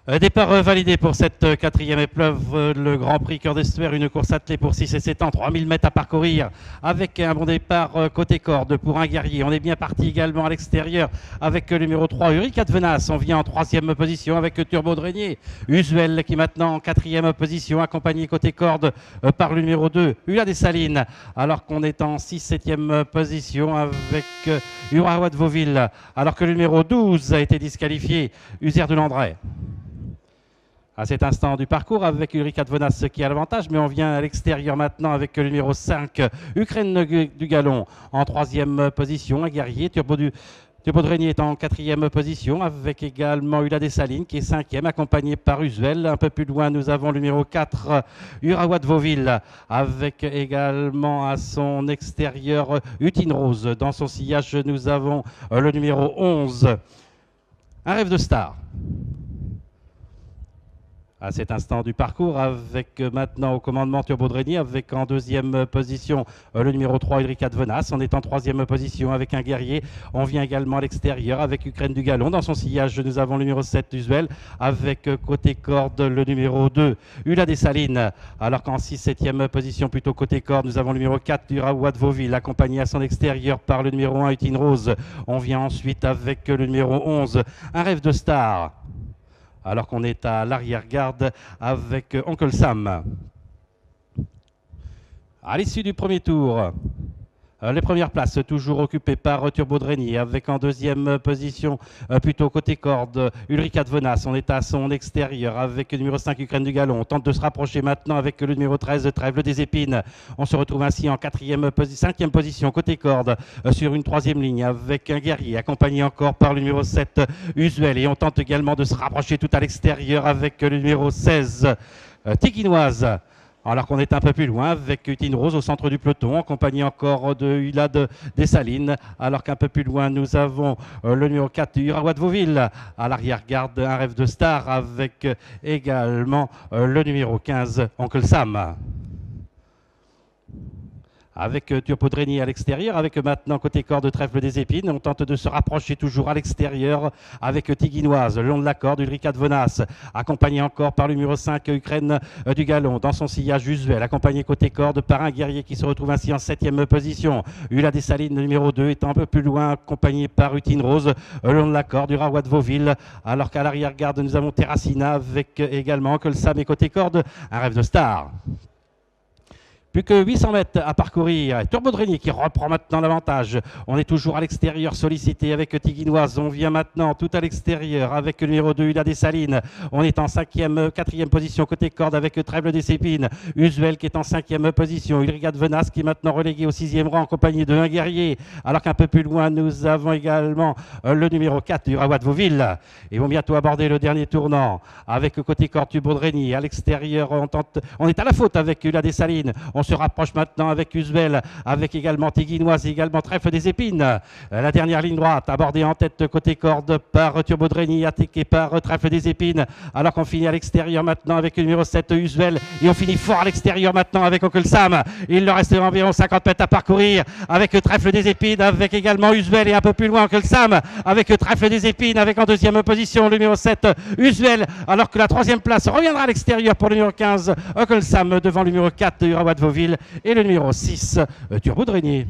Départ validé pour cette quatrième épreuve, le Grand Prix Cœur d'Estuaire, une course attelée pour 6 et 7 ans, 3000 mètres à parcourir avec un bon départ côté corde pour un guerrier. On est bien parti également à l'extérieur avec le numéro 3, Eureka de Venas. On vient en troisième position avec Turbo de Régnier. Usuel qui est maintenant en quatrième position, accompagné côté corde par le numéro 2, Ula des Salines. Alors qu'on est en 6-7e position avec Urawa de Vauville. Alors que le numéro 12 a été disqualifié, User de Landray. À cet instant du parcours avec Ulrika de Venas qui a l'avantage, mais on vient à l'extérieur maintenant avec le numéro 5, Ukraine du Gallon en troisième position, un guerrier, Turbo de Régnier est en quatrième position avec également Ula des Salines qui est cinquième, accompagné par Usuel. Un peu plus loin, nous avons le numéro 4, Urawa de Vauville, avec également à son extérieur Utine Rose. Dans son sillage, nous avons le numéro 11, Un rêve de star. À cet instant du parcours avec maintenant au commandement Turbo de Régnier avec en deuxième position le numéro 3 Ulrika de Venas. On est en troisième position avec un guerrier. On vient également à l'extérieur avec Ukraine du Gallon. Dans son sillage, nous avons le numéro 7 Usuel avec côté corde le numéro 2 Ula des Salines. Alors qu'en 6-7e position plutôt côté corde, nous avons le numéro 4 Urawa de Vauville accompagné à son extérieur par le numéro 1 Utine Rose. On vient ensuite avec le numéro 11 Un rêve de star. Alors qu'on est à l'arrière-garde avec Oncle Sam. À l'issue du premier tour, les premières places toujours occupées par Turbo de Régnier avec en deuxième position plutôt côté corde Ulrika de Venas. On est à son extérieur avec le numéro 5 Ukraine du Gallon. On tente de se rapprocher maintenant avec le numéro 13 Trèfle des Épines. On se retrouve ainsi en cinquième position côté corde sur une troisième ligne avec un guerrier accompagné encore par le numéro 7 Usuel. Et on tente également de se rapprocher tout à l'extérieur avec le numéro 16 Tiginoise. Alors qu'on est un peu plus loin avec Utine Rose au centre du peloton, accompagné encore de Ula des Salines. Alors qu'un peu plus loin, nous avons le numéro 4, Urawa de Vauville. À l'arrière-garde, Un rêve de star avec également le numéro 15, Oncle Sam. Avec Turbo de Régnier à l'extérieur, avec maintenant côté corde Trèfle des Épines. On tente de se rapprocher toujours à l'extérieur avec Tiginoise, le long de la corde, Ulrika de Venas, accompagné encore par le numéro 5, Ukraine du Gallon. Dans son sillage Usuel, accompagné côté corde par un guerrier qui se retrouve ainsi en 7e position. Ula des Salines, le numéro 2, étant un peu plus loin, accompagné par Utine Rose, le long de la corde, Urawa de Vauville. Alors qu'à l'arrière-garde, nous avons Terracina avec également Oncle Sam et côté corde, Un rêve de star. Plus que 800 mètres à parcourir. Turbo de Régnier qui reprend maintenant l'avantage. On est toujours à l'extérieur sollicité avec Tiginoise. On vient maintenant tout à l'extérieur avec le numéro 2 Ula des Salines. On est en 4e position côté corde avec Trèfle des Épines. Usuel qui est en 5e position. Ulrika de Venas qui est maintenant relégué au 6e rang en compagnie de un guerrier. Alors qu'un peu plus loin nous avons également le numéro 4 Urawa de Vauville. Ils vont bientôt aborder le dernier tournant avec côté corde Turbo de Régnier. À l'extérieur on est à la faute avec Ula des Salines. On se rapproche maintenant avec Usuel, avec également Tiginoise et également Trèfle des Épines. La dernière ligne droite, abordée en tête côté corde par Turbo de Régnier, attaqué par Trèfle des Épines. Alors qu'on finit à l'extérieur maintenant avec le numéro 7 Usuel. Et on finit fort à l'extérieur maintenant avec Oncle Sam. Il leur reste environ 50 mètres à parcourir avec Trèfle des Épines, avec également Usuel et un peu plus loin Oncle Sam, avec Trèfle des Épines, avec en deuxième position le numéro 7 Usuel. Alors que la troisième place reviendra à l'extérieur pour le numéro 15 Oncle Sam devant le numéro 4 Urawa de Vauville et le numéro 6 Turbo de Régnier.